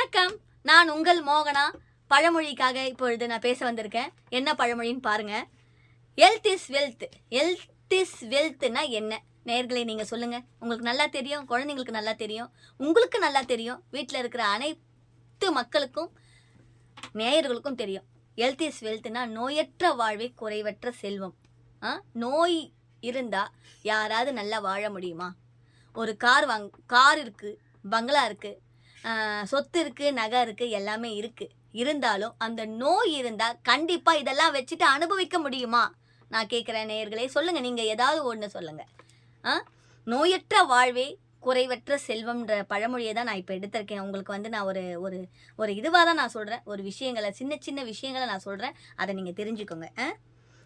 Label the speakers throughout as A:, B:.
A: வணக்கம், நான் உங்கள் மோகனா. பழமொழிக்காக இப்பொழுது நான் பேச வந்திருக்கேன். என்ன பழமொழின்னு பாருங்க. Health is wealth. Health is வெல்த்னா என்ன? நேயர்களே நீங்கள் சொல்லுங்கள். உங்களுக்கு நல்லா தெரியும், குழந்தைங்களுக்கு நல்லா தெரியும், உங்களுக்கு நல்லா தெரியும், வீட்டில் இருக்கிற அனைத்து மக்களுக்கும் நேயர்களுக்கும் தெரியும். ஹெல்த் இஸ் வெல்த்னா நோயற்ற வாழ்வே குறைவற்ற செல்வம். நோய் இருந்தால் யாராவது நல்லா வாழ முடியுமா? ஒரு கார் இருக்குது, பங்களா இருக்குது, சொத்து இருக்குது, நகை இருக்குது, எல்லாமே இருக்குது. இருந்தாலும் அந்த நோய் இருந்தால் கண்டிப்பாக இதெல்லாம் வச்சுட்டு அனுபவிக்க முடியுமா? நான் கேட்குறேன் நேயர்களே, சொல்லுங்கள். நீங்கள் ஏதாவது ஒன்று சொல்லுங்கள். நோயற்ற வாழ்வே குறைவற்ற செல்வம்ன்ற பழமொழியை தான் நான் இப்போ எடுத்திருக்கேன். உங்களுக்கு வந்து நான் ஒரு ஒரு ஒரு இதுவாக தான் நான் சொல்கிறேன். ஒரு விஷயங்களை, சின்ன சின்ன விஷயங்களை நான் சொல்கிறேன். அதை நீங்கள் தெரிஞ்சுக்கோங்க.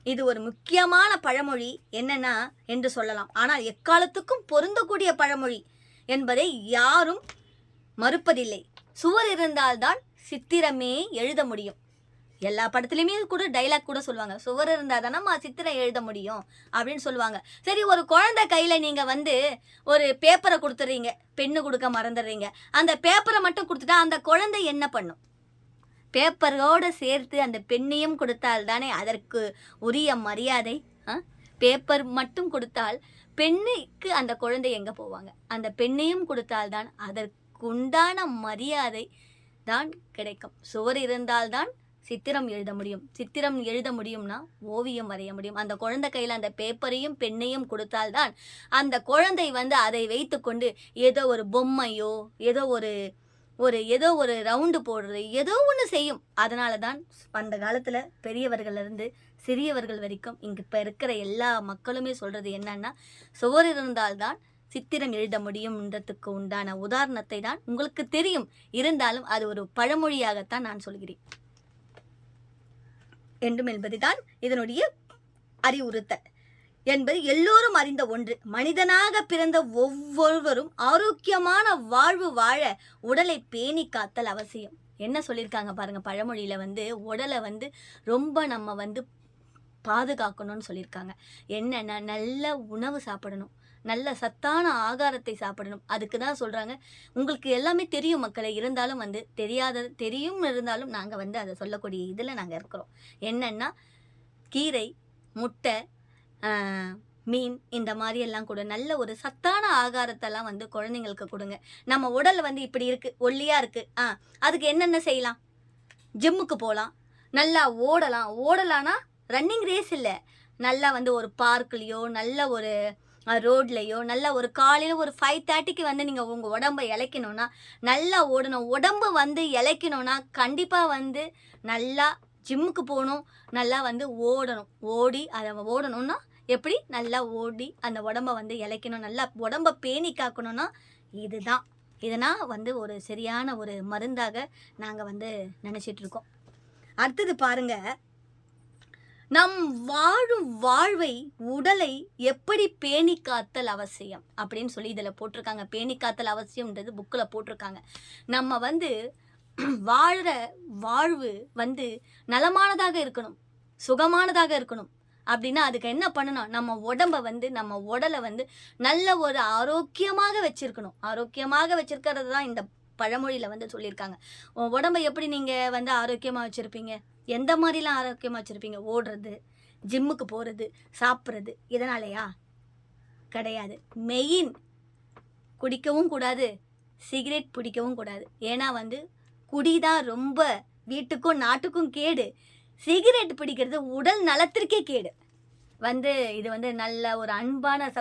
A: இது ஒரு முக்கியமான பழமொழி என்னன்னா என்று சொல்லலாம். ஆனால் எக்காலத்துக்கும் பொருந்தக்கூடிய பழமொழி என்பதை யாரும் மறுப்பதில்லை. சுவர் இருந்தால்தான் சித்திரமே எழுத முடியும். எல்லா படத்துலையுமே கூட டைலாக் கூட சொல்லுவாங்க, சுவர் இருந்தால் தானம்மா சித்திரம் எழுத முடியும் அப்படின்னு சொல்லுவாங்க. சரி, ஒரு குழந்தை கையில் நீங்கள் வந்து ஒரு பேப்பரை கொடுத்துட்றீங்க, பெண்ணு கொடுக்க மறந்துடுறீங்க. அந்த பேப்பரை மட்டும் கொடுத்துட்டா அந்த குழந்தை என்ன பண்ணும்? பேப்பரோடு சேர்த்து அந்த பெண்ணையும் கொடுத்தால் தானே அதற்கு உரிய மரியாதை. பேப்பர் மட்டும் கொடுத்தால் பெண்ணுக்கு அந்த குழந்தை எங்கே போவாங்க? அந்த பெண்ணையும் கொடுத்தால்தான் அதற்குண்டான மரியாதை தான் கிடைக்கும். சுவர் இருந்தால்தான் சித்திரம் எழுத முடியும். சித்திரம் எழுத முடியும்னா ஓவியம் வரைய முடியும். அந்த குழந்தை கையில் அந்த பேப்பரையும் பெண்ணையும் கொடுத்தால்தான் அந்த குழந்தை வந்து அதை வைத்து கொண்டு ஏதோ ஒரு பொம்மையோ ஏதோ ஒரு ரவுண்டு போடுறது ஏதோ ஒன்று செய்யும். அதனால தான் அந்த காலத்தில் பெரியவர்கள்லேருந்து சிறியவர்கள் வரைக்கும் இங்கே இப்போ இருக்கிற எல்லா மக்களுமே சொல்கிறது என்னன்னா, சுவர் இருந்தால்தான் சித்திரம் எழுத முடியும்ன்றதுக்கு உண்டான உதாரணத்தை தான் உங்களுக்கு தெரியும். இருந்தாலும் அது ஒரு பழமொழியாகத்தான் நான் சொல்கிறேன் என்றும் என்பதுதான் இதனுடைய அறிவுறுத்தல் என்பது எல்லோரும் அறிந்த ஒன்று. மனிதனாக பிறந்த ஒவ்வொருவரும் ஆரோக்கியமான வாழ்வு வாழ உடலை பேணி காத்தல் அவசியம். என்ன சொல்லியிருக்காங்க பாருங்க பழமொழியில வந்து, உடலை வந்து ரொம்ப நம்ம வந்து பாதுகாக்கணும்னு சொல்லியிருக்காங்க. என்னன்னா, நல்ல உணவு சாப்பிடணும், நல்ல சத்தான ஆகாரத்தை சாப்பிடணும். அதுக்கு தான் சொல்கிறாங்க. உங்களுக்கு எல்லாமே தெரியும் மக்களை, இருந்தாலும் வந்து தெரியும் இருந்தாலும் நாங்கள் வந்து அதை சொல்லக்கூடிய இதில் நாங்கள் இருக்கிறோம். என்னென்னா, கீரை, முட்டை, மீன், இந்த மாதிரி எல்லாம் கூட நல்ல ஒரு சத்தான ஆகாரத்தெல்லாம் வந்து குழந்தைங்களுக்கு கொடுங்க. நம்ம உடல் வந்து இப்படி இருக்குது, ஒல்லியாக இருக்குது, அதுக்கு என்னென்ன செய்யலாம்? ஜிம்முக்கு போகலாம், நல்லா ஓடலான்னா ரன்னிங் ரேஸ் இல்லை, நல்லா வந்து ஒரு பார்க்லேயோ நல்ல ஒரு ரோட்லேயோ நல்ல ஒரு காலையில் ஒரு 5:30க்கு வந்து நீங்கள் உங்கள் உடம்பை இளைக்கணுன்னா நல்லா ஓடணும். உடம்பு வந்து இளைக்கணுன்னா கண்டிப்பாக வந்து நல்லா ஜிம்முக்கு போகணும், நல்லா வந்து ஓடி அதை ஓடணும்னா எப்படி நல்லா ஓடி அந்த உடம்பை வந்து இளைக்கணும், நல்லா உடம்பை பேணி காக்கணும்னா இதனால் வந்து ஒரு சரியான ஒரு மருந்தாக நாங்கள் வந்து நினச்சிட்ருக்கோம். அடுத்தது பாருங்க, நம் வாழும் வாழ்வை உடலை எப்படி பேணி காத்தல் அவசியம் அப்படின்னு சொல்லி இதில் போட்டிருக்காங்க. பேணி காத்தல் அவசியம்ன்றது புக்கில் போட்டிருக்காங்க. நம்ம வந்து வாழ்கிற வாழ்வு வந்து நலமானதாக இருக்கணும், சுகமானதாக இருக்கணும். அப்படின்னா அதுக்கு என்ன பண்ணணும்? நம்ம உடலை வந்து நல்ல ஒரு ஆரோக்கியமாக வச்சுருக்கணும். ஆரோக்கியமாக வச்சுருக்கிறது தான் இந்த பழமொழியில் வந்து சொல்லியிருக்காங்க. உடம்பை எப்படி நீங்கள் வந்து ஆரோக்கியமாக வச்சுருப்பீங்க? எந்த மாதிரிலாம் ஆரோக்கியமாக வச்சுருப்பீங்க? ஓடுறது, ஜிம்முக்கு போகிறது, சாப்பிட்றது, இதனாலயா? கிடையாது. மெயின், குடிக்கவும் கூடாது, சிகரெட் பிடிக்கவும் கூடாது. ஏன்னா வந்து குடிதான் ரொம்ப வீட்டுக்கும் நாட்டுக்கும் கேடு. சிகரெட் பிடிக்கிறது உடல் நலத்திற்கே கேடு. இது வந்து நல்ல ஒரு அன்பான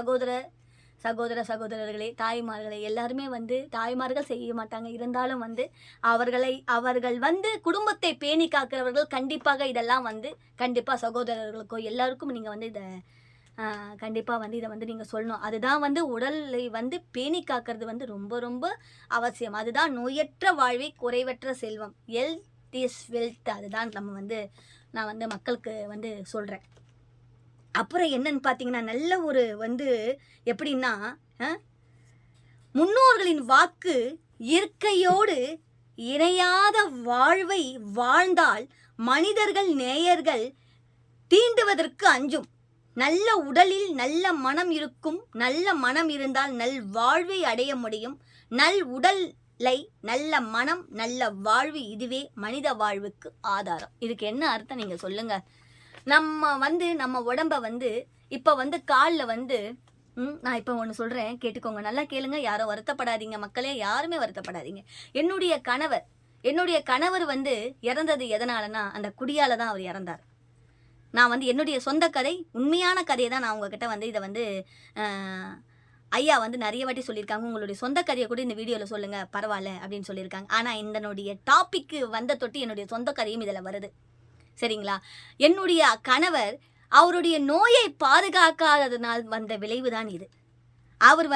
A: சகோதரர்களே, தாய்மார்களே, எல்லாருமே வந்து தாய்மார்கள் செய்ய மாட்டாங்க. இருந்தாலும் வந்து அவர்கள் வந்து குடும்பத்தை பேணி காக்கிறவர்கள் கண்டிப்பாக இதெல்லாம் வந்து கண்டிப்பாக சகோதரர்களுக்கோ எல்லாருக்கும் நீங்கள் வந்து இதை கண்டிப்பாக வந்து இதை வந்து நீங்கள் சொல்லணும். அதுதான் வந்து உடலை வந்து பேணி காக்கிறது வந்து ரொம்ப ரொம்ப அவசியம். அதுதான் நோயற்ற வாழ்வே குறைவற்ற செல்வம். Health is wealth. அதுதான் நான் வந்து மக்களுக்கு வந்து சொல்கிறேன். அப்புறம் என்னன்னு பார்த்தீங்கன்னா, நல்ல ஒரு வந்து எப்படின்னா, முன்னோர்களின் வாக்கு இயற்கையோடு இணையாத வாழ்வை வாழ்ந்தால் மனிதர்கள் நேயர்கள் தீண்டுவதற்கு அஞ்சும். நல்ல உடலில் நல்ல மனம் இருக்கும். நல்ல மனம் இருந்தால் நல் வாழ்வை அடைய முடியும். நல் உடல் லை, நல்ல மனம், நல்ல வாழ்வு, இதுவே மனித வாழ்வுக்கு ஆதாரம். இதுக்கு என்ன அர்த்தம் நீங்க சொல்லுங்க. நம்ம உடம்ப இப்ப காலில் நான் இப்போ ஒன்று சொல்கிறேன், கேட்டுக்கோங்க, நல்லா கேளுங்க. யாரும் வருத்தப்படாதீங்க மக்களே, யாருமே வருத்தப்படாதீங்க. என்னுடைய கணவர் இறந்தது எதனாலனா, அந்த குடியால தான் அவர் இறந்தார். நான் என்னுடைய சொந்த கதை, உண்மையான கதையை தான் நான் உங்ககிட்ட இதை ஐயா நிறைய வாட்டி சொல்லியிருக்காங்க. உங்களுடைய சொந்த கதையை கூட இந்த வீடியோவில் சொல்லுங்கள் பரவாயில்ல அப்படின்னு சொல்லியிருக்காங்க. ஆனால் இதனுடைய டாபிக்கு தொட்டு என்னுடைய சொந்த கதையும் இதில் வருது. சரிங்களா? என்னுடைய கணவர் அவருடைய நோயை பாதுகாக்காததுனால் வந்த விளைவு தான் இது. அவர்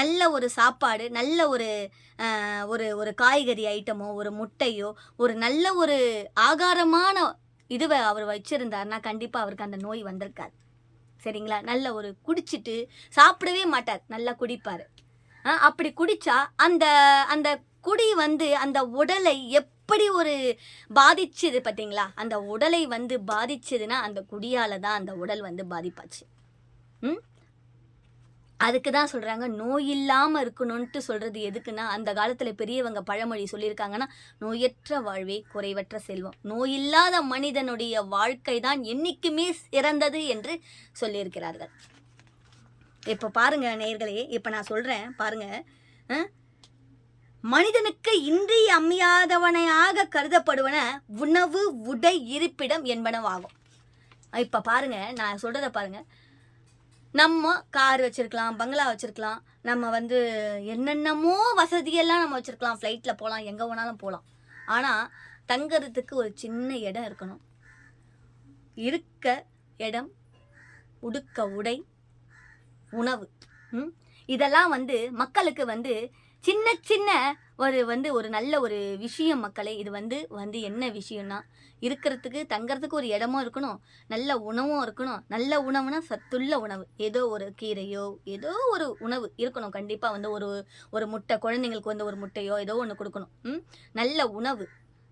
A: நல்ல ஒரு சாப்பாடு, நல்ல ஒரு ஒரு காய்கறி ஐட்டமோ, ஒரு முட்டையோ, ஒரு நல்ல ஒரு ஆகாரமான இதுவை அவர் வச்சிருந்தார்னா கண்டிப்பாக அவருக்கு அந்த நோய் வந்திருக்காது. சரிங்களா? நல்ல ஒரு குடிச்சிட்டு சாப்பிடவே மாட்டார், நல்லா குடிப்பார். அப்படி குடித்தா அந்த அந்த குடி அந்த உடலை எப்படி ஒரு பாதிச்சுது பார்த்தீங்களா? அந்த உடலை பாதிச்சதுன்னா அந்த குடியால் தான் அந்த உடல் பாதிப்பாச்சு. அதுக்கு தான் சொல்கிறாங்க, நோய் இல்லாமல் இருக்கணும்ன்ட்டு சொல்கிறது எதுக்குன்னா, அந்த காலத்தில் பெரியவங்க பழமொழி சொல்லியிருக்காங்கன்னா, நோயற்ற வாழ்வே குறைவற்ற செல்வம், நோயில்லாத மனிதனுடைய வாழ்க்கை தான் என்றைக்குமே சிறந்தது என்று சொல்லியிருக்கிறார்கள். இப்போ பாருங்க நேயர்களே, இப்போ நான் சொல்கிறேன் பாருங்க, மனிதனுக்கு இன்றியமையாதவனையாக கருதப்படுவன உணவு, உடை, இருப்பிடம் என்பனவாகும். இப்போ பாருங்க, நான் சொல்கிறத பாருங்க. நம்ம கார் வச்சுருக்கலாம், பங்களா வச்சுருக்கலாம், நம்ம என்னென்னமோ வசதியெல்லாம் நம்ம வச்சுருக்கலாம், ஃப்ளைட்டில் போகலாம், எங்கே வேணாலும் போகலாம். ஆனால் தங்கிறதுக்கு ஒரு சின்ன இடம் இருக்கணும். இருக்க இடம், உடுக்க உடை, உணவு, இதெல்லாம் மக்களுக்கு சின்ன சின்ன ஒரு நல்ல ஒரு விஷயம் மக்களே. இது என்ன விஷயம்னா, இருக்கிறதுக்கு தங்கிறதுக்கு ஒரு இடமும் இருக்கணும், நல்ல உணவும் இருக்கணும். நல்ல உணவுனா சத்துள்ள உணவு, ஏதோ ஒரு கீரையோ ஏதோ ஒரு உணவு இருக்கணும். கண்டிப்பாக ஒரு முட்டை, குழந்தைங்களுக்கு ஒரு முட்டையோ ஏதோ ஒன்று கொடுக்கணும்.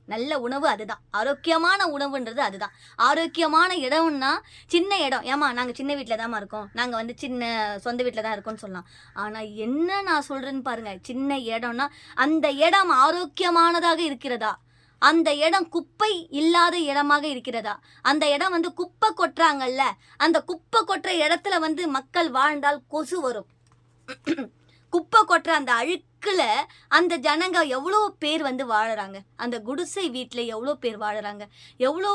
A: நல்ல உணவு அதுதான் ஆரோக்கியமான உணவுன்றது. அதுதான் ஆரோக்கியமான இடம்னா. சின்ன இடம், ஏமா நாங்கள் சின்ன வீட்டில் தான்மா இருக்கோம், நாங்கள் சின்ன சொந்த வீட்டில் தான் இருக்கோம்னு சொல்லலாம். ஆனால் என்ன நான் சொல்கிறேன்னு பாருங்கள், சின்ன இடம்னா அந்த இடம் ஆரோக்கியமானதாக இருக்கிறதா? அந்த இடம் குப்பை இல்லாத இடமாக இருக்கிறதா? அந்த இடம் குப்பை கொட்டுறாங்கல்ல, அந்த குப்பை கொட்டுற இடத்துல மக்கள் வாழ்ந்தால் கொசு வரும். குப்பை கொட்டுற அந்த அழுக்கில் அந்த ஜனங்க எவ்வளோ பேர் வாழறாங்க, அந்த குடிசை வீட்டில் எவ்வளோ பேர் வாழறாங்க, எவ்வளோ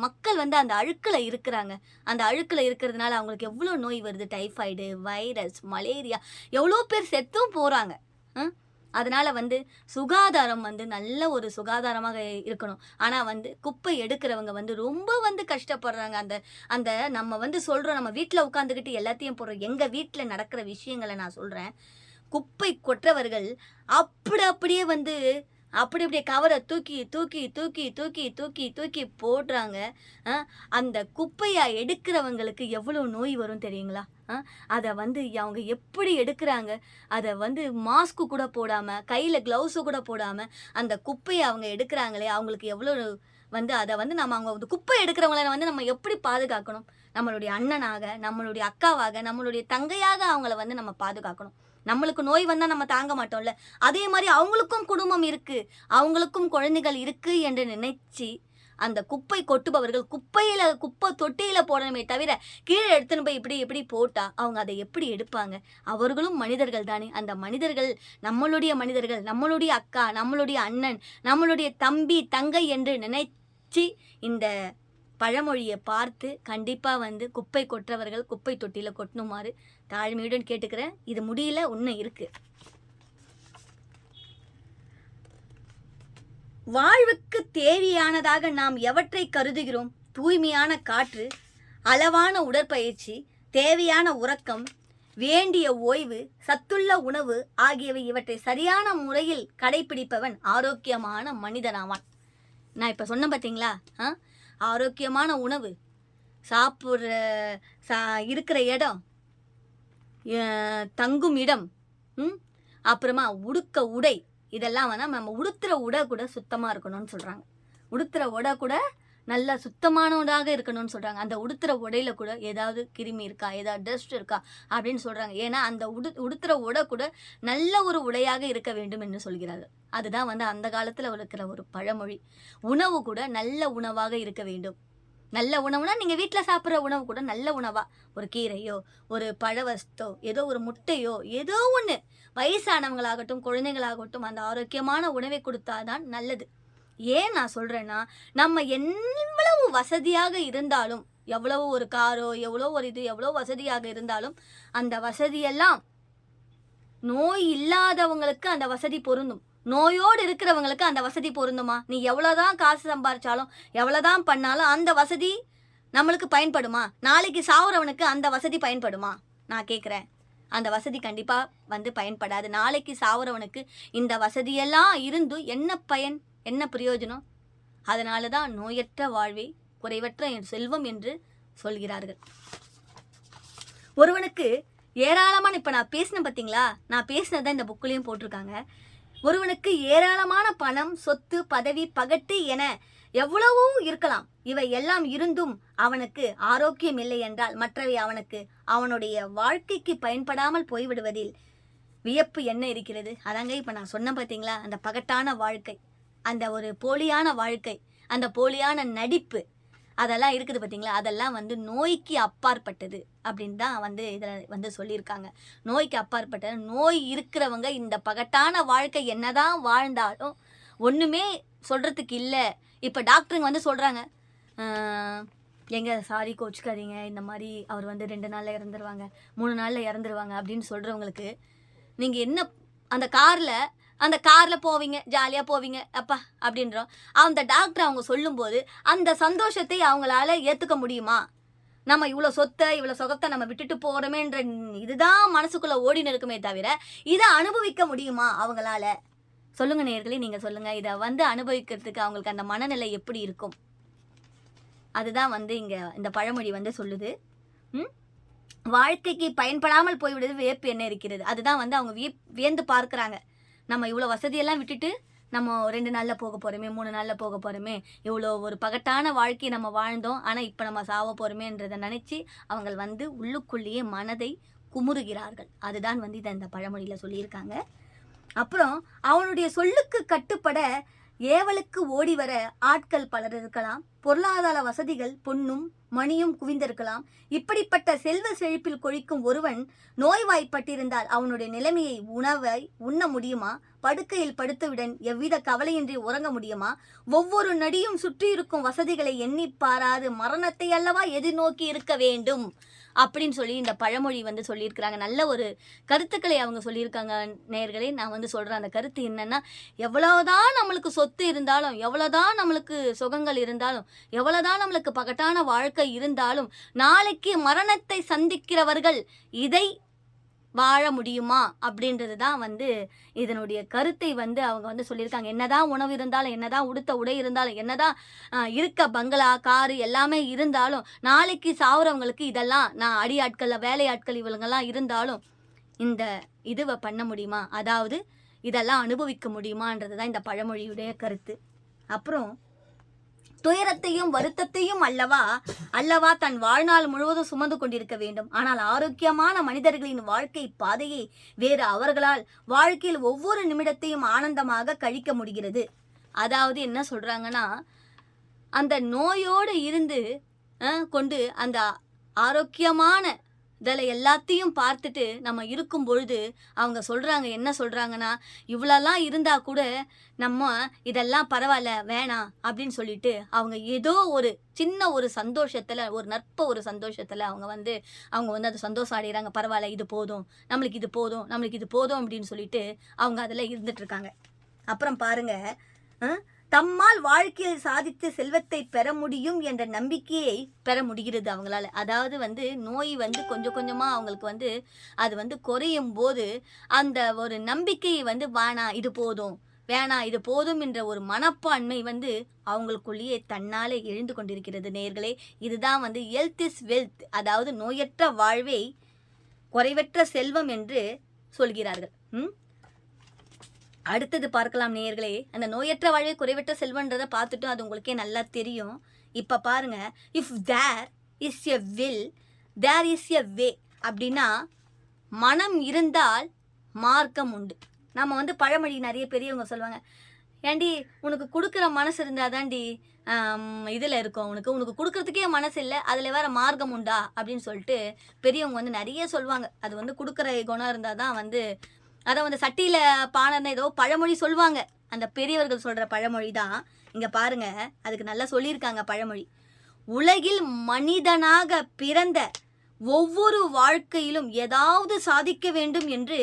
A: மக்கள் அந்த அழுக்கில் இருக்கிறாங்க. அந்த அழுக்கில் இருக்கிறதுனால அவங்களுக்கு எவ்வளோ நோய் வருது, டைஃபாய்டு, வைரஸ், மலேரியா, எவ்வளோ பேர் செத்தும் போகிறாங்க. அதனால் சுகாதாரம் நல்ல ஒரு சுகாதாரமாக இருக்கணும். ஆனால் குப்பை எடுக்கிறவங்க ரொம்ப கஷ்டப்படுறாங்க. அந்த நம்ம சொல்கிறோம், நம்ம வீட்டில் உட்காந்துக்கிட்டு எல்லாத்தையும் போடுறோம். எங்கள் வீட்டில் நடக்கிற விஷயங்களை நான் சொல்கிறேன். குப்பை கொற்றவர்கள் அப்படியே அப்படியே கவரை தூக்கி தூக்கி தூக்கி தூக்கி தூக்கி தூக்கி போடுறாங்க. அந்த குப்பையை எடுக்கிறவங்களுக்கு எவ்வளோ நோய் வரும் தெரியுங்களா? அதை அவங்க எப்படி எடுக்கிறாங்க, அதை மாஸ்க்கு கூட போடாமல், கையில் க்ளவுஸு கூட போடாமல் அந்த குப்பையை அவங்க எடுக்கிறாங்களே, அவங்களுக்கு எவ்வளோ அதை நம்ம அவங்க குப்பை எடுக்கிறவங்கள நம்ம எப்படி பாதுகாக்கணும்? நம்மளுடைய அண்ணனாக, நம்மளுடைய அக்காவாக, நம்மளுடைய தங்கையாக அவங்கள நம்ம பாதுகாக்கணும். நம்மளுக்கு நோய் வந்தால் நம்ம தாங்க மாட்டோம்ல, அதே மாதிரி அவங்களுக்கும் குடும்பம் இருக்குது, அவங்களுக்கும் குழந்தைகள் இருக்குது என்று நினைச்சு அந்த குப்பை கொட்டுபவர்கள் குப்பை தொட்டியில் போடணுமே தவிர கீழே எடுத்துன்னு போய் இப்படி போட்டால் அவங்க அதை எப்படி எடுப்பாங்க? அவர்களும் மனிதர்கள் தானே. அந்த மனிதர்கள் நம்மளுடைய மனிதர்கள், நம்மளுடைய அக்கா, நம்மளுடைய அண்ணன், நம்மளுடைய தம்பி, தங்கை என்று நினைச்சு இந்த பழமொழியை பார்த்து கண்டிப்பாக குப்பை கொற்றவர்கள் குப்பை தொட்டியில் கொட்டணுமாறு தாழ்மையுடன் கேட்டுக்கிறேன். இது முடியல, இன்னும் இருக்கு. வாழ்வுக்கு தேவையானதாக நாம் எவற்றை கருதுகிறோம்? தூய்மையான காற்று, அளவான உடற்பயிற்சி, தேவையான உறக்கம், வேண்டிய ஓய்வு, சத்துள்ள உணவு ஆகியவை. இவற்றை சரியான முறையில் கடைபிடிப்பவன் ஆரோக்கியமான மனிதனாவான். நான் இப்போ சொன்னேன் பார்த்தீங்களா? ஆரோக்கியமான உணவு, சாப்பிட்ற இருக்கிற இடம், தங்கும் இடம், அப்புறமா உடுக்க உடை, இதெல்லாம் நம்ம உடுத்துகிற உடை கூட சுத்தமாக இருக்கணும்னு சொல்கிறாங்க. உடுத்துகிற உடை கூட நல்லா சுத்தமானதாக இருக்கணும்னு சொல்கிறாங்க. அந்த உடுத்துகிற உடையில கூட ஏதாவது கிருமி இருக்கா, ஏதாவது டஸ்ட் இருக்கா அப்படின்னு சொல்கிறாங்க. ஏன்னா அந்த உடுத்துகிற உடை கூட நல்ல ஒரு உடையாக இருக்க வேண்டும் என்று சொல்கிறார்கள். அதுதான் வந்து அந்த காலத்தில் இருக்கிற ஒரு பழமொழி. உணவு கூட நல்ல உணவாக இருக்க வேண்டும். நல்ல உணவுனா நீங்கள் வீட்டில் சாப்பிட்ற உணவு கூட நல்ல உணவாக, ஒரு கீரையோ ஒரு பழவஸ்தோ ஏதோ ஒரு முட்டையோ ஏதோ ஒன்று, வயசானவங்களாகட்டும் குழந்தைங்களாகட்டும் அந்த ஆரோக்கியமான உணவை கொடுத்தாதான் நல்லது. ஏன் நான் சொல்கிறேன்னா, நம்ம எவ்வளவு வசதியாக இருந்தாலும், எவ்வளோ ஒரு காரோ எவ்வளோ ஒரு இது எவ்வளோ வசதியாக இருந்தாலும் அந்த வசதியெல்லாம் நோய் இல்லாதவங்களுக்கு அந்த வசதி பொருந்தும். நோயோடு இருக்கிறவங்களுக்கு அந்த வசதி பொருந்துமா? நீ எவ்வளோதான் காசு சம்பாரிச்சாலும் எவ்வளோதான் பண்ணாலும் அந்த வசதி நம்மளுக்கு பயன்படுமா? நாளைக்கு சாவுறவனுக்கு அந்த வசதி பயன்படுமா? நான் கேட்குறேன். அந்த வசதி கண்டிப்பாக வந்து பயன்படாது. நாளைக்கு சாவுறவனுக்கு இந்த வசதியெல்லாம் இருந்தும் என்ன பயன், என்ன பிரயோஜனம்? அதனால தான் நோயற்ற வாழ்வே குறைவற்ற செல்வம் என்று சொல்கிறார்கள். ஒருவனுக்கு ஏராளமான, இப்போ நான் பேசினேன் பார்த்தீங்களா, நான் பேசினதான் இந்த புக்குலேயும் போட்டிருக்காங்க. ஒருவனுக்கு ஏராளமான பணம், சொத்து, பதவி, பகட்டு என எவ்வளவோ இருக்கலாம். இவை எல்லாம் இருந்தும் அவனுக்கு ஆரோக்கியம் இல்லை என்றால் மற்றவை அவனுக்கு அவனுடைய வாழ்க்கைக்கு பயன்படாமல் போய்விடுவதில் வியப்பு என்ன இருக்கிறது? அதாங்க இப்போ நான் சொன்னேன் பார்த்தீங்களா, அந்த பகட்டான வாழ்க்கை, அந்த ஒரு போலியான வாழ்க்கை, அந்த போலியான நடிப்பு, அதெல்லாம் இருக்குது பார்த்தீங்களா, அதெல்லாம் வந்து நோய்க்கு அப்பாற்பட்டது அப்படின்னு தான் வந்து இதில் வந்து சொல்லியிருக்காங்க. நோய்க்கு அப்பாற்பட்டது. நோய் இருக்கிறவங்க இந்த பகட்டான வாழ்க்கை என்னதான் வாழ்ந்தாலும் ஒன்றுமே சொல்கிறதுக்கு இல்லை. இப்போ டாக்டருங்க வந்து சொல்கிறாங்க, சாரி கோச்சுக்காதீங்க, இந்த மாதிரி அவர் வந்து 2 நாளில் இறந்துருவாங்க, 3 நாளில் இறந்துருவாங்க அப்படின்னு சொல்கிறவங்களுக்கு நீங்கள் என்ன, அந்த காரில் போவீங்க, ஜாலியாக போவீங்க அப்பா அப்படின்றோம். அந்த டாக்டர் அவங்க சொல்லும்போது அந்த சந்தோஷத்தை அவங்களால ஏற்றுக்க முடியுமா? நம்ம இவ்வளோ சொகத்தை நம்ம விட்டுட்டு போகிறோமேன்ற இதுதான் மனசுக்குள்ளே ஓடின்னு இருக்குமே தவிர இதை அனுபவிக்க முடியுமா அவங்களால? சொல்லுங்க நேயர்களே, நீங்கள் சொல்லுங்கள். இதை வந்து அனுபவிக்கிறதுக்கு அவங்களுக்கு அந்த மனநிலை எப்படி இருக்கும்? அதுதான் வந்து இங்கே இந்த பழமொழி வந்து சொல்லுது. வாழ்க்கைக்கு பயன்படாமல் போய்விடுது வியப்பு என்ன இருக்கிறது? அதுதான் வந்து அவங்க வியந்து பார்க்குறாங்க. நம்ம இவ்வளோ வசதியெல்லாம் விட்டுட்டு நம்ம 2 நாளில் போக போகிறோமே, 3 நாளில் போக போகிறோமே, இவ்வளோ ஒரு பகட்டான வாழ்க்கையை நம்ம வாழ்ந்தோம், ஆனால் இப்போ நம்ம சாவ போகிறோமேன்றதை நினச்சி அவங்க வந்து உள்ளுக்குள்ளேயே மனதை குமுறுகிறார்கள். அதுதான் வந்து இதை இந்த பழமொழியில் சொல்லியிருக்காங்க. அப்புறம் அவனுடைய சொல்லுக்கு கட்டுப்பட ஏவலுக்கு ஓடி வர ஆட்கள் பலர் இருக்கலாம். பொருளாதார வசதிகள் பொன்னும் மணியும் குவிந்திருக்கலாம். இப்படிப்பட்ட செல்வ செழிப்பில் கொழிக்கும் ஒருவன் நோய்வாய்ப்பட்டிருந்தால் அவனுடைய நிலைமையை உணவை உண்ண முடியுமா? படுக்கையில் படுத்துவிடன் எவ்வித கவலையின்றி உறங்க முடியுமா? ஒவ்வொரு நடியும் சுற்றியிருக்கும் வசதிகளை எண்ணி பாராது மரணத்தை அல்லவா எதிர்நோக்கி இருக்க வேண்டும் அப்படின்னு சொல்லி இந்த பழமொழி வந்து சொல்லியிருக்கிறாங்க. நல்ல ஒரு கருத்துக்களை அவங்க சொல்லியிருக்காங்க நேயர்களே. நான் வந்து சொல்கிறேன், அந்த கருத்து என்னன்னா, எவ்வளோதான் நம்மளுக்கு சொத்து இருந்தாலும், எவ்வளோதான் நம்மளுக்கு சுகங்கள் இருந்தாலும், எவ்வளோதான் நம்மளுக்கு பகட்டான வாழ்க்கை இருந்தாலும், நாளைக்கு மரணத்தை சந்திக்கிறவர்கள் இதை வாழ முடியுமா அப்படின்றது தான் வந்து இதனுடைய கருத்தை வந்து அவங்க வந்து சொல்லியிருக்காங்க. என்னதான் உணவு இருந்தாலும், என்னதான் உடுத்த உடை இருந்தாலும், என்னதான் இருக்க பங்களா காரு எல்லாமே இருந்தாலும், நாளைக்கு சாவுறவங்களுக்கு இதெல்லாம் நான் அடியாட்கள் வேலையாட்கள் இவங்கெல்லாம் இருந்தாலும் இந்த இதுவை பண்ண முடியுமா, அதாவது இதெல்லாம் அனுபவிக்க முடியுமான்றது தான் இந்த பழமொழியுடைய கருத்து. அப்புறம் துயரத்தையும் வருத்தத்தையும் அல்லவா தன் வாழ்நாள் முழுவதும் சுமந்து கொண்டிருக்க வேண்டும். ஆனால் ஆரோக்கியமான மனிதர்களின் வாழ்க்கை பாதையை வேறு அவர்களால் வாழ்க்கையில் ஒவ்வொரு நிமிடத்தையும் ஆனந்தமாக கழிக்க முடிகிறது. அதாவது என்ன சொல்றாங்கன்னா, அந்த நோயோடு இருந்து கொண்டு அந்த ஆரோக்கியமான இதில் எல்லாத்தையும் பார்த்துட்டு நம்ம இருக்கும் பொழுது அவங்க சொல்கிறாங்க, என்ன சொல்கிறாங்கன்னா, இவ்வளோலாம் இருந்தால் கூட நம்ம இதெல்லாம் பரவாயில்ல வேணாம் அப்படின்னு சொல்லிட்டு அவங்க ஏதோ ஒரு சின்ன ஒரு சந்தோஷத்தில், ஒரு ஒரு சந்தோஷத்தில் அவங்க வந்து அது சந்தோஷம் அடைகிறாங்க. பரவாயில்ல, இது போதும், நம்மளுக்கு இது போதும் அப்படின்னு சொல்லிட்டு அவங்க அதில் இருந்துட்டுருக்காங்க. அப்புறம் பாருங்கள், தம்மால் வாழ்க்கையில் சாதித்து செல்வத்தை பெற முடியும் என்ற நம்பிக்கையை பெற முடிகிறது அவங்களால. அதாவது வந்து நோய் வந்து கொஞ்சம் கொஞ்சமாக அவங்களுக்கு வந்து அது வந்து குறையும் போது அந்த ஒரு நம்பிக்கையை வந்து வேணாம் இது போதும் என்ற ஒரு மனப்பான்மை வந்து அவங்களுக்குள்ளேயே தன்னாலே எழுந்து கொண்டிருக்கிறது நேயர்களே. இதுதான் வந்து ஹெல்த் இஸ் வெல்த், அதாவது நோயற்ற வாழ்வே குறைவற்ற செல்வம் என்று சொல்கிறார்கள். அடுத்தது பார்க்கலாம் நேயர்களே. அந்த நோயற்ற வாழ்வே குறைவற்ற செல்வன்றதை பார்த்துட்டும் அது உங்களுக்கே நல்லா தெரியும். இப்போ பாருங்க, if there is a will there is a way அப்படின்னா மனம் இருந்தால் மார்க்கம் உண்டு. நம்ம வந்து பழமொழி நிறைய பெரியவங்க சொல்லுவாங்க, ஏண்டி உனக்கு கொடுக்குற மனசு இருந்தால் தாண்டி இதில் இருக்கும், உனக்கு உனக்கு கொடுக்குறதுக்கே மனசு இல்லை, அதில் வேறு மார்க்கம் உண்டா அப்படின்னு சொல்லிட்டு பெரியவங்க வந்து நிறைய சொல்லுவாங்க. அது வந்து கொடுக்குற குணம் இருந்தால் தான் வந்து, அதை வந்து சட்டியில் பானைன்னு ஏதோ பழமொழி சொல்லுவாங்க. அந்த பெரியவர்கள் சொல்கிற பழமொழி தான் இங்கே பாருங்க, அதுக்கு நல்லா சொல்லியிருக்காங்க பழமொழி. உலகில் மனிதனாக பிறந்த ஒவ்வொரு வாழ்க்கையிலும் ஏதாவது சாதிக்க வேண்டும் என்று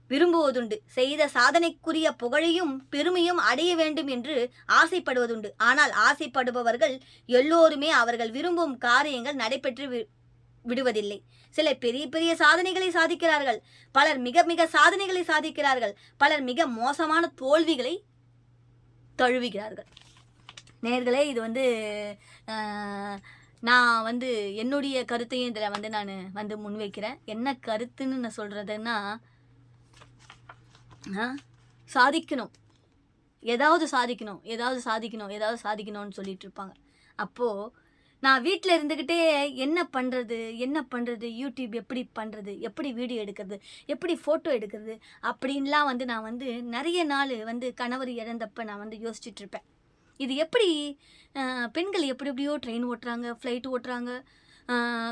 A: விரும்புவதுண்டு. செய்த சாதனைக்குரிய புகழையும் பெருமையும் அடைய வேண்டும் என்று ஆசைப்படுவதுண்டு. ஆனால் ஆசைப்படுபவர்கள் எல்லோருமே அவர்கள் விரும்பும் காரியங்கள் நடைபெற்று விடுவதில்லை. சிலர் பெரிய பெரிய சாதனைகளை சாதிக்கிறார்கள், பலர் மிக மிக சாதனைகளை சாதிக்கிறார்கள், பலர் மிக மோசமான தோல்விகளை தழுவுகிறார்கள். நேர்களே, இது வந்து நான் வந்து என்னுடைய கருத்தையும் இதில் வந்து நான் வந்து முன்வைக்கிறேன். என்ன கருத்துன்னு நான் சொல்கிறதுன்னா, சாதிக்கணும், ஏதாவது சாதிக்கணும், ஏதாவது சாதிக்கணும், ஏதாவது சாதிக்கணும்னு சொல்லிட்டு இருப்பாங்க. அப்போது நான் வீட்டில் இருந்துக்கிட்டே என்ன பண்ணுறது, யூடியூப் எப்படி பண்ணுறது, எப்படி வீடியோ எடுக்கிறது, எப்படி ஃபோட்டோ எடுக்கிறது அப்படின்லாம் வந்து நான் வந்து நிறைய நாள் வந்து கணவர் இழந்தப்போ நான் வந்து யோசிச்சுட்ருப்பேன். இது எப்படி பெண்கள் எப்படி எப்படியோ ட்ரெயின் ஓட்டுறாங்க, ஃப்ளைட் ஓட்டுறாங்க,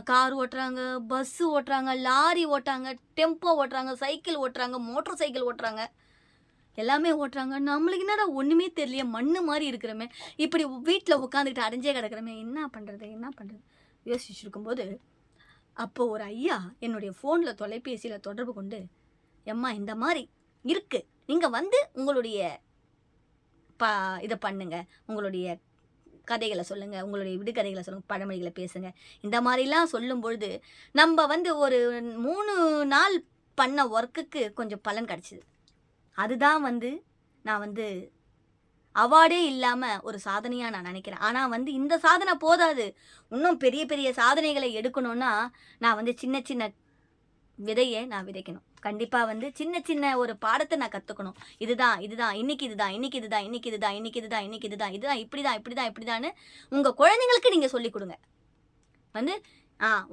A: கார் ஓட்டுறாங்க, பஸ்ஸு ஓட்டுறாங்க, லாரி ஓட்டுறாங்க, டெம்போ ஓட்டுறாங்க, சைக்கிள் ஓட்டுறாங்க, மோட்டர் சைக்கிள் ஓட்டுறாங்க, எல்லாமே ஓட்டுறாங்க. நம்மளுக்கு என்னடா ஒன்றுமே தெரியலையே, மண்ணு மாதிரி இருக்கிறோமே, இப்படி வீட்டில் உட்காந்துக்கிட்டு அடைஞ்சே கிடக்கிறோமே, என்ன பண்ணுறது யோசிச்சுருக்கும்போது, அப்போது ஒரு ஐயா என்னுடைய ஃபோனில் தொலைபேசியில் தொடர்பு கொண்டு, எம்மா இந்த மாதிரி இருக்குது, நீங்கள் வந்து உங்களுடைய இதை பண்ணுங்க, உங்களுடைய கதைகளை சொல்லுங்கள், உங்களுடைய விடுகதைகளை சொல்லுங்கள், பழமொழிகளை பேசுங்க, இந்த மாதிரிலாம் சொல்லும் பொழுது நம்ம வந்து ஒரு 3 நாள் பண்ண ஒர்க்குக்கு கொஞ்சம் பலன் கிடச்சிது. அதுதான் வந்து நான் வந்து அவார்டே இல்லாமல் ஒரு சாதனையாக நான் நினைக்கிறேன். ஆனால் வந்து இந்த சாதனை போதாது, இன்னும் பெரிய பெரிய சாதனைகளை எடுக்கணும்னா நான் வந்து சின்ன சின்ன விதையை நான் விதைக்கணும். கண்டிப்பாக வந்து சின்ன சின்ன ஒரு பாடத்தை நான் கற்றுக்கணும். இதுதான் இப்படிதான்னு உங்கள் குழந்தைங்களுக்கு நீங்கள் சொல்லிக் கொடுங்க. வந்து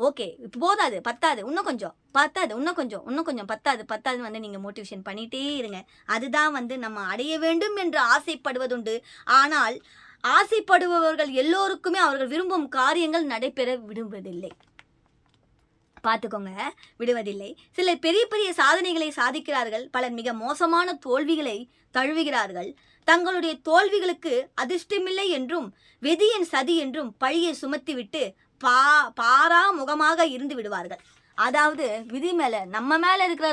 A: ஓகே இப்போ போதாது, பத்தாது, இன்னும் கொஞ்சம் பத்தாது வந்து நீங்கள் மோட்டிவேஷன் பண்ணிகிட்டே இருங்க. அதுதான் வந்து நம்ம அடைய வேண்டும் என்று ஆசைப்படுவதுண்டு. ஆனால் ஆசைப்படுபவர்கள் எல்லோருக்குமே அவர்கள் விரும்பும் காரியங்கள் நடைபெற விடுவதில்லை. பார்த்துக்கோங்க, விடுவதில்லை. சிலர் பெரிய பெரிய சாதனைகளை சாதிக்கிறார்கள், பலர் மிக மோசமான தோல்விகளை தழுவுகிறார்கள். தங்களுடைய தோல்விகளுக்கு அதிர்ஷ்டமில்லை என்றும் விதியின் சதி என்றும் பழியை சுமத்திவிட்டு பாராமுகமாக இருந்து விடுவார்கள். அதாவது விதி மேலே, நம்ம மேலே இருக்கிற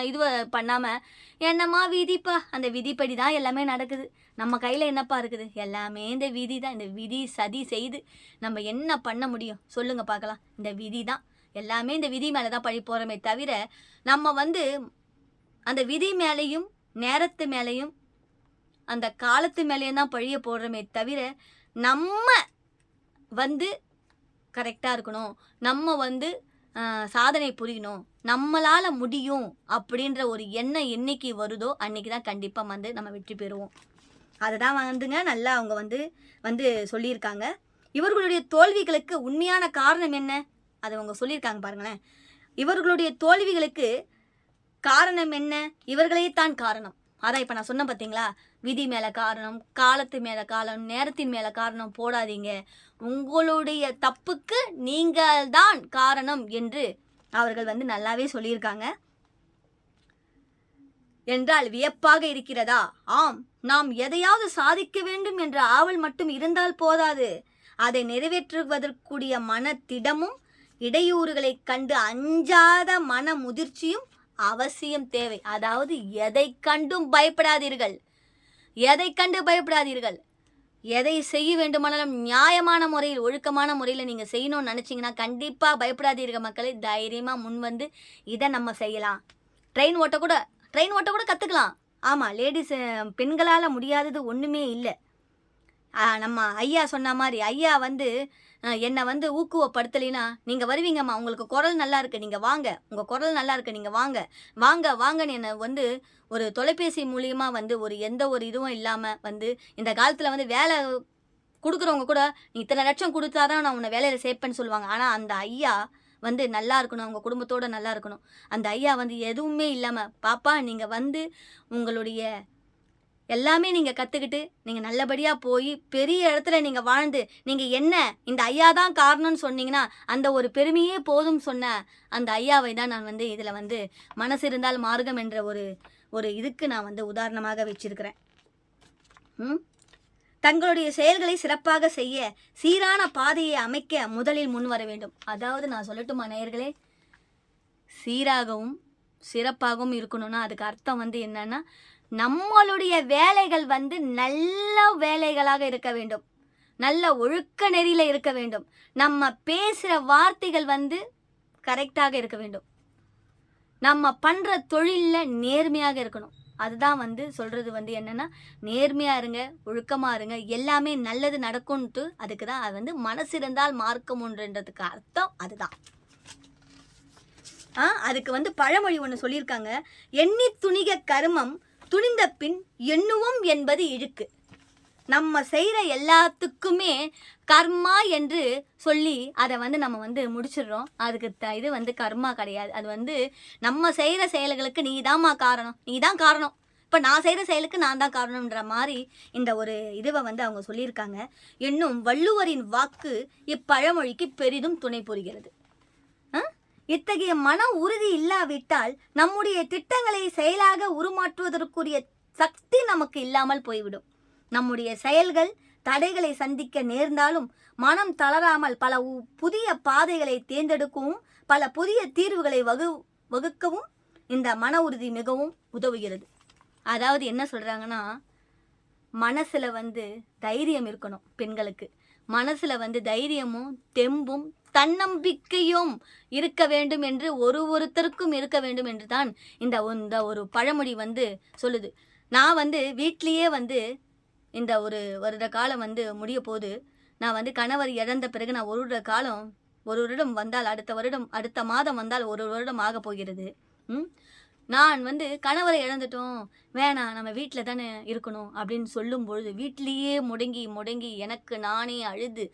A: இதுவை பண்ணாமல், என்னம்மா விதிப்பா, அந்த விதிப்படி தான் எல்லாமே நடக்குது, நம்ம கையில் என்னப்பா இருக்குது, எல்லாமே இந்த விதி தான், இந்த விதி சதி செய்து நம்ம என்ன பண்ண முடியும் சொல்லுங்கள் பார்க்கலாம். இந்த விதி தான், எல்லாமே இந்த விதி மேலே தான் பழி போகிறோமே தவிர, நம்ம வந்து அந்த விதி மேலேயும் நேரத்து மேலேயும் அந்த காலத்து மேலேயும் தான் பழிய போடுறோமே தவிர, நம்ம வந்து கரெக்டாக இருக்கணும், நம்ம வந்து சாதனை புரியணும், நம்மளால் முடியும் அப்படின்ற ஒரு எண்ணம் என்னைக்கு வருதோ அன்றைக்கி தான் கண்டிப்பாக வந்து நம்ம வெற்றி பெறுவோம். அதை தான் வந்துங்க நல்லா அவங்க வந்து சொல்லியிருக்காங்க. இவர்களுடைய தோல்விகளுக்கு உண்மையான காரணம் என்ன, அதை அவங்க சொல்லியிருக்காங்க பாருங்களேன். இவர்களுடைய தோல்விகளுக்கு காரணம் என்ன, இவர்களே தான் காரணம். அதான் இப்போ நான் சொன்னேன் பார்த்தீங்களா, விதி மேலே காரணம், காலத்து மேலே காரணம், நேரத்தின் மேலே காரணம் போடாதீங்க, உங்களுடைய தப்புக்கு நீங்கள் தான் காரணம் என்று அவர்கள் வந்து நல்லாவே சொல்லியிருக்காங்க. என்றால் வியப்பாக இருக்கிறதா? ஆம், நாம் எதையாவது சாதிக்க வேண்டும் என்ற ஆவல் மட்டும் இருந்தால் போதாது, அதை நிறைவேற்றுவதற்குரிய மனத்திடமும் இடையூறுகளை கண்டு அஞ்சாத மன முதிர்ச்சியும் அவசியம் தேவை. அதாவது எதை கண்டும் பயப்படாதீர்கள், எதை செய்ய வேண்டுமானாலும் நியாயமான முறையில், ஒழுக்கமான முறையில் நீங்கள் செய்யணும்னு நினச்சிங்கன்னா கண்டிப்பாக பயப்படாதீர்கள் மக்களே. தைரியமாக முன் வந்து இதை நம்ம செய்யலாம். ட்ரெயின் ஓட்ட கூட கற்றுக்கலாம். ஆமாம், லேடிஸ் பெண்களால் முடியாதது ஒன்றுமே இல்லை. நம்ம ஐயா சொன்ன மாதிரி, ஐயா வந்து என்னை வந்து ஊக்குவப்படுத்தலைன்னா, நீங்கள் வருவீங்கம்மா, உங்களுக்கு குரல் நல்லா இருக்குது, நீங்கள் வாங்க, உங்கள் குரல் நல்லா இருக்குது, நீங்கள் வாங்கன்னு என்னை வந்து ஒரு தொலைபேசி மூலியமாக வந்து ஒரு எந்த ஒரு இதுவும் இல்லாமல் வந்து, இந்த காலத்தில் வந்து வேலை கொடுக்குறவங்க கூட நீ இத்தனை லட்சம் கொடுத்தாதான் நான் உன்னை வேலையில் சேர்ப்பேன்னு சொல்லுவாங்க. ஆனால் அந்த ஐயா வந்து நல்லா இருக்கணும், அவங்க குடும்பத்தோடு நல்லா இருக்கணும். அந்த ஐயா வந்து எதுவுமே இல்லாமல், பாப்பா நீங்கள் வந்து உங்களுடைய எல்லாமே நீங்கள் கற்றுக்கிட்டு நீங்கள் நல்லபடியாக போய் பெரிய இடத்துல நீங்கள் வாழ்ந்து நீங்கள் என்ன இந்த ஐயா தான் காரணம்னு சொன்னீங்கன்னா அந்த ஒரு பெருமையே போதும் சொன்ன அந்த ஐயாவை தான் நான் வந்து இதில் வந்து மனசு இருந்தால் மார்க்கம் என்ற ஒரு இதுக்கு நான் வந்து உதாரணமாக வச்சிருக்கிறேன். தங்களுடைய செயல்களை சிறப்பாக செய்ய சீரான பாதையை அமைக்க முதலில் முன் வர வேண்டும். அதாவது நான் சொல்லட்டுமா நேயர்களே, சீராகவும் சிறப்பாகவும் இருக்கணும்னா அதுக்கு அர்த்தம் வந்து என்னன்னா, நம்மளுடைய வேலைகள் வந்து நல்ல வேலைகளாக இருக்க வேண்டும், நல்ல ஒழுக்க நெறியில இருக்க வேண்டும், நம்ம பேசுகிற வார்த்தைகள் வந்து கரெக்டாக இருக்க வேண்டும், நம்ம பண்ணுற தொழிலில் நேர்மையாக இருக்கணும். அதுதான் வந்து சொல்கிறது வந்து என்னென்னா, நேர்மையாக இருங்க, ஒழுக்கமாக இருங்க, எல்லாமே நல்லது நடக்கும்ன்ட்டு. அதுக்கு தான் அது வந்து மனசு இருந்தால் மார்க்கம் ஒன்றுன்றதுக்கு அர்த்தம் அதுதான். அதுக்கு வந்து பழமொழி ஒன்று சொல்லியிருக்காங்க, எண்ணி துணிக கருமம் துணிந்த பின் எண்ணுவோம் என்பது இழுக்கு. நம்ம செய்கிற எல்லாத்துக்குமே கர்மா என்று சொல்லி அதை வந்து நம்ம வந்து முடிச்சிடுறோம். அதுக்கு இது வந்து கர்மா கிடையாது. அது வந்து நம்ம செய்கிற செயல்களுக்கு நீ தான்மா காரணம், நீ தான் காரணம், இப்போ நான் செய்கிற செயலுக்கு நான் தான் காரணம்ன்ற மாதிரி இந்த ஒரு இதுவை வந்து அவங்க சொல்லியிருக்காங்க. இன்னும் வள்ளுவரின் வாக்கு இப்பழமொழிக்கு பெரிதும் துணை புரிகிறது. இத்தகைய மன உறுதி இல்லாவிட்டால் நம்முடைய திட்டங்களை செயலாக உருமாற்றுவதற்குரிய சக்தி நமக்கு இல்லாமல் போய்விடும். நம்முடைய செயல்கள் தடைகளை சந்திக்க நேர்ந்தாலும் மனம் தளராமல் பல புதிய பாதைகளை தேர்ந்தெடுக்கவும் பல புதிய தீர்வுகளை வகுக்கவும் இந்த மன உறுதி மிகவும் உதவுகிறது. அதாவது என்ன சொல்கிறாங்கன்னா, மனசில் வந்து தைரியம் இருக்கணும். பெண்களுக்கு மனசில் வந்து தைரியமும் தெம்பும் தன்னம்பிக்கையும் இருக்க வேண்டும் என்று ஒருத்தருக்கும் இருக்க வேண்டும் என்று தான் இந்த ஒரு பழமொழி வந்து சொல்லுது. நான் வந்து வீட்லேயே வந்து இந்த ஒரு வருட காலம் வந்து முடிய போது, நான் வந்து கணவர் இழந்த பிறகு நான் ஒரு வருடம் வந்தால் அடுத்த மாதம் வந்தால் ஒரு வருடம் ஆக போகிறது. நான் வந்து கணவரை இழந்துட்டோம், வேணாம் நம்ம வீட்டில் தானே இருக்கணும் அப்படின்னு சொல்லும் பொழுது வீட்டிலேயே முடங்கி எனக்கு நானே அழுது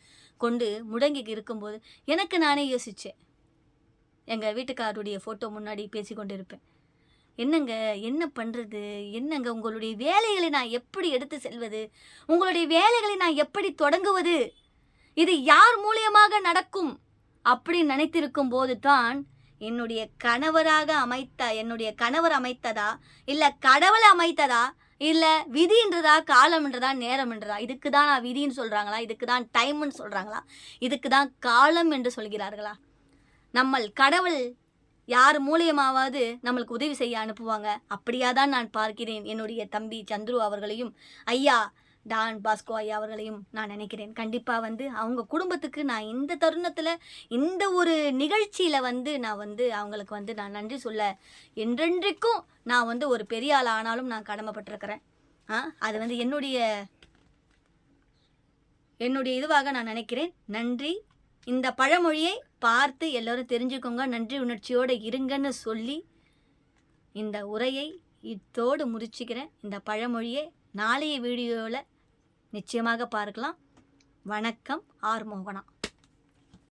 A: கொண்டு முடங்கி இருக்கும்போது எனக்கு நானே யோசித்தேன். எங்கள் வீட்டுக்காரருடைய ஃபோட்டோ முன்னாடி பேசி கொண்டு இருப்பேன், என்னங்க என்ன பண்ணுறது, என்னங்க உங்களுடைய வேலைகளை நான் எப்படி எடுத்து செல்வது, உங்களுடைய வேலைகளை நான் எப்படி தொடங்குவது, இது யார் மூலியமாக நடக்கும் அப்படின்னு நினைத்திருக்கும் போது தான் என்னுடைய கணவர் அமைத்ததா இல்லை கடவுளை அமைத்ததா இல்லை விதின்றதா காலம்ன்றதா நேரம்ன்றதா, இதுக்கு தான் நான் விதின்னு சொல்கிறாங்களா, இதுக்கு தான் டைம்னு சொல்கிறாங்களா, இதுக்கு தான் காலம் என்று சொல்கிறார்களா, கடவுள் யார் மூலியமாவது நம்மளுக்கு உதவி செய்ய அனுப்புவாங்க. அப்படியா தான் நான் பார்க்கிறேன் என்னுடைய தம்பி சந்துரு அவர்களையும் ஐயா டான் பாஸ்கோ ஐயா அவர்களையும் நான் நினைக்கிறேன். கண்டிப்பாக வந்து அவங்க குடும்பத்துக்கு நான் இந்த தருணத்தில் இந்த ஒரு நிகழ்ச்சியில் வந்து நான் வந்து அவங்களுக்கு வந்து நான் நன்றி சொல்ல என்றென்றைக்கும் நான் வந்து ஒரு பெரிய ஆள் ஆனாலும் நான் கடமைப்பட்டிருக்கிறேன். அது வந்து என்னுடைய இதுவாக நான் நினைக்கிறேன். நன்றி. இந்த பழமொழியை பார்த்து எல்லோரும் தெரிஞ்சுக்கோங்க, நன்றி உணர்ச்சியோடு இருங்கன்னு சொல்லி இந்த உரையை இத்தோடு முடிச்சுக்கிறேன். இந்த பழமொழியை நாளைய வீடியோவில் நிச்சயமாக பார்க்கலாம். வணக்கம். ஆர் மோகனா.